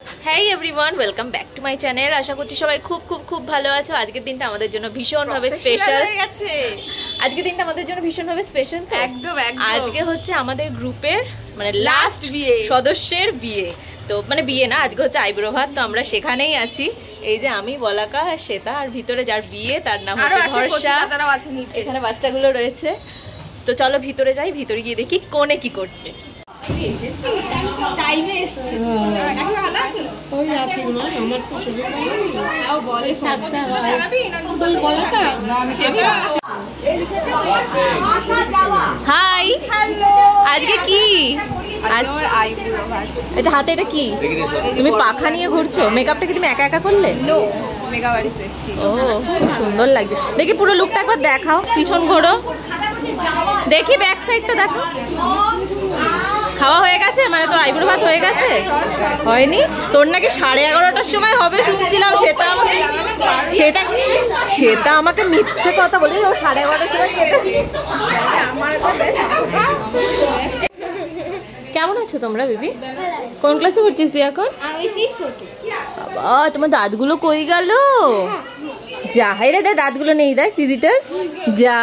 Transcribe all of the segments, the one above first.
Hey everyone, welcome back to my channel. আশা করছি সবাই খুব ভালো আছো। আজকের দিনটা আমাদের জন্য ভীষণভাবে স্পেশাল হয়ে গেছে। আজকের দিনটা আমাদের জন্য ভীষণভাবে স্পেশাল তো একদম। আজকে হচ্ছে আমাদের গ্রুপের মানে লাস্ট বিয়ে, সদস্যের বিয়ে। তো মানে বিয়ে না, আজকে হচ্ছে আইব্রো ভাত। তো আমরা সেখানেই আছি। এই যে আমি, বলাকা, শ্বেতা, আর ভিতরে যার বিয়ে তার নাম হচ্ছে ভরসা। এখানে বাচ্চাগুলো রয়েছে। তো চলো ভিতরে যাই, ভিতরে গিয়ে দেখি কোনে কি করছে। হাই, আজকে কি এটা হাতে, এটা কি তুমি পাখা নিয়ে ঘুরছো? মেকআপটা কি তুমি একা একা করলে? ও খুব সুন্দর লাগছে। দেখি পুরো লুকটা একবার দেখাও, পিছন ঘোরো দেখি, ব্যাক সাইডটা দেখো। খাওয়া হয়ে গেছে মানে তোর আইব্রো ভাত হয়ে গেছে? হয়নি? তোর নাকি 11:30টার সময় হবে শুনছিলাম। সেটা আমাকে মিথ্যে কথা বলি। ও 11:30টার সময় কেমন আছো তোমরা বেবি? কোন ক্লাসে পড়ছিস এখন? আমি 6 পড়ছি। বাবা তোমার দাঁতগুলো কই গেল? যা, হাই রে, দাঁতগুলো নেই দেখ দিদিটার। যা,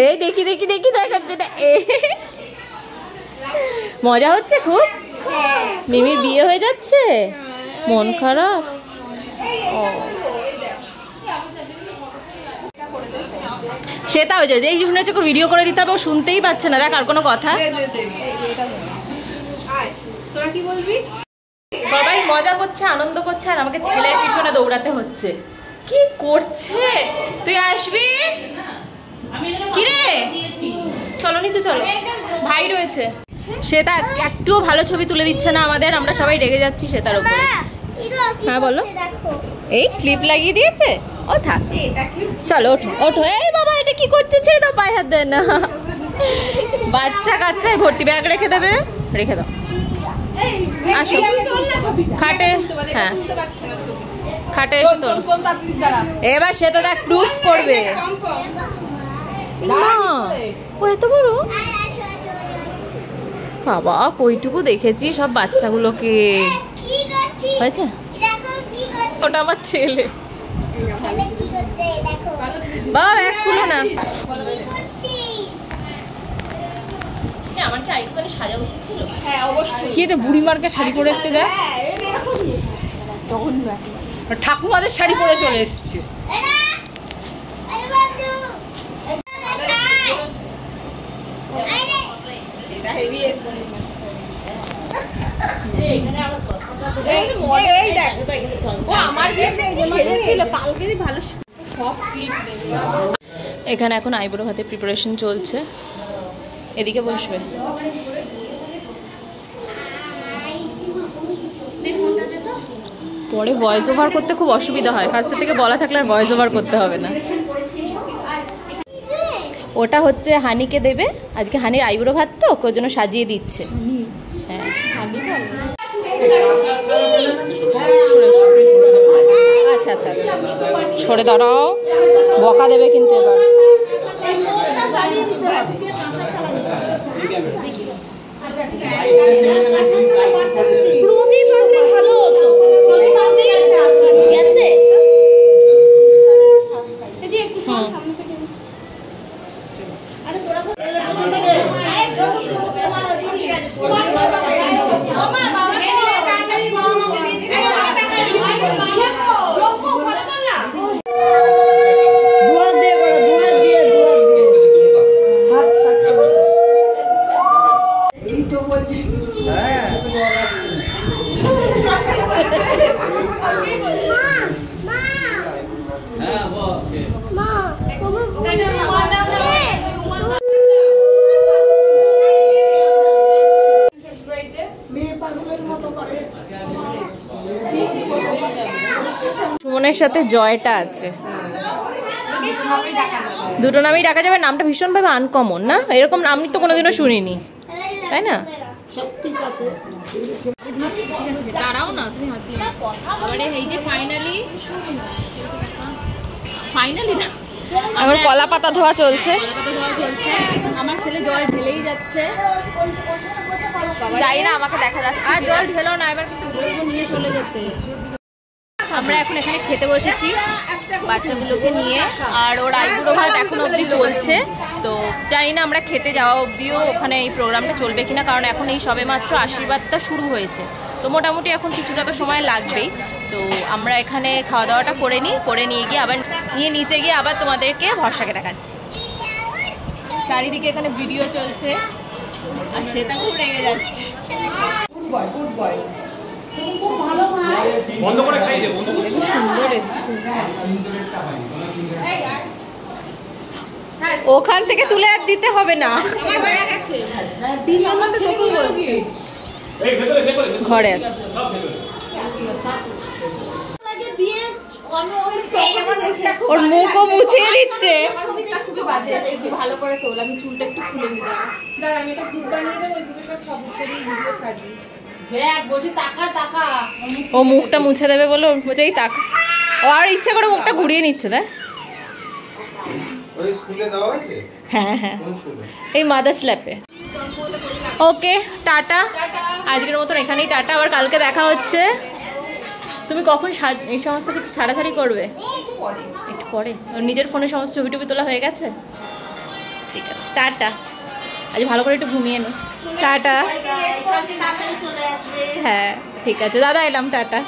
এই দেখি দেখাচ্ছে না। মজা হচ্ছে খুব? মিমির বিয়ে হয়ে যাচ্ছে, মন খারাপ। সেটা হয়েছে যে এই শুনেছে ভিডিও করে দিতে হবে, ও শুনতেই পাচ্ছে না। দেখ আর কোনো কথা, তোরা কি বলবি? সবাই মজা করছে, আনন্দ করছে, আর আমাকে ছেলের পিছনে দৌড়াতে হচ্ছে। কি করছে? তুই আসবি? কিরে চলো নিচে চলো, ভাই রয়েছে। সেটা একটুও ভালো ছবি তুলে দিচ্ছে না আমাদের, আমরা সবাই রেগে যাচ্ছি সেটার উপরে। হ্যাঁ বলো। এই ক্লিপ লাগিয়ে দিয়েছে, ও থাক। চলো ওঠো ওঠো। এই বাবা এটা কি করছে? ছেড়ে দাও, পায়ে হাত দেয় না। বাচ্চা কাচ্চায় ভর্তি, ব্যাগ রেখে দেবে, রেখে দাও। আসো খাটে, হ্যাঁ খাটে এসে তো এবার সেটা দেখ প্রুফ করবে। ও এত বড় বাবা, কইটুকু দেখেছি সব বাচ্চাগুলোকে। হয়েছে? ওটা আমার ছেলে। বাবা ব্যাগ খুলো না। আমার কি আরেকটুখানি সাজা উচিত ছিল? হ্যাঁ অবশ্যই। কি এটা বুড়িমার্কে শাড়ি পরে এসছে দেখ, ঠাকুমাদের শাড়ি পরে চলে এসছে। এখানে এখন আইব্রো ভাতের প্রিপারেশন চলছে। এদিকে বসবে। পরে ভয়েস ওভার করতে খুব অসুবিধা হয়, ফার্স্টের থেকে বলা থাকলে আর ভয়েস ওভার করতে হবে না। ওটা হচ্ছে হানিকে দেবে, আজকে হানির আইব্রো ভাত তো ওর জন্য সাজিয়ে দিচ্ছে। হ্যাঁ আচ্ছা আচ্ছা আচ্ছা, সরে দাঁড়াও, বকা দেবে কিন্তু এবার। প্রদীপ আনলে ভালো হতো। গেছে সুমনের সাথে জয়টা আছে, দুটো নামই ডাকা যাবে। নামটা ভীষণভাবে আনকমন না? এরকম আমি তো কোনোদিনও শুনিনি, তাই না? সব ঠিক আছে, দাঁড়াও না তুমি। এই যে ফাইনালি না, আমার কলা পাতা ধোয়া চলছে। আমার ছেলে জল ঢেলেই যাচ্ছে, যাই না আমাকে দেখা যাচ্ছে। আর জল ঢেলো না, এবার কিন্তু বলবো নিয়ে চলে যেতে। আমরা এখন এখানে খেতে বসেছি বাচ্চাগুলোকে নিয়ে, আর ওর আইবুড়ো ভাত এখন অবধি চলছে। তো জানি না আমরা খেতে যাওয়া অবধিও ওখানে এই প্রোগ্রামটা চলবে কিনা, কারণ এখন এই সবেমাত্র আশীর্বাদটা শুরু হয়েছে, তো মোটামুটি এখন কিছুটা তো সময় লাগবেই। তো আমরা এখানে খাওয়া দাওয়াটা করে নিই, করে নিয়ে গিয়ে আবার নিচে গিয়ে আবার তোমাদেরকে ভরসাকে দেখাচ্ছি। চারিদিকে এখানে ভিডিও চলছে আর সেটা খুব রেগে যাচ্ছে। সুন্দর এসছে, ওখান থেকে তুলে আর দিতে হবে না, ঘরে আছে। ওর মুখও মুছিয়ে দিচ্ছে। ভালো করে তোল, আমি চুলটা একটু খুলে নিই। দাঁড়া, আমি একটা গ্রুপ বানিয়ে দেবো, ওই গ্রুপে সব সদস্যদের ভিডিও ছাড়বি। দেখ বলছি টাকা টাকা, ও মুখটা মুছে দেবে বলে ওর বলছে এই টাকা, ও আর ইচ্ছা করে মুখটা ঘুরিয়ে নিচ্ছে। দেখ হ্যাঁ হ্যাঁ, এই মাদার্স ল্যাপে। ওকে টাটা, আজকের মতন এখানেই টাটা, আবার কালকে দেখা হচ্ছে। তুমি কখন এই সমস্ত কিছু ছাড়াছাড়ি করবে? একটু পরে। নিজের ফোনে সমস্ত ছবি টবি তোলা হয়ে গেছে? ঠিক আছে, টাটা। আজ ভালো করে একটু ঘুমিয়ে নো। টাটা। হ্যাঁ ঠিক আছে দাদা, এলাম, টাটা।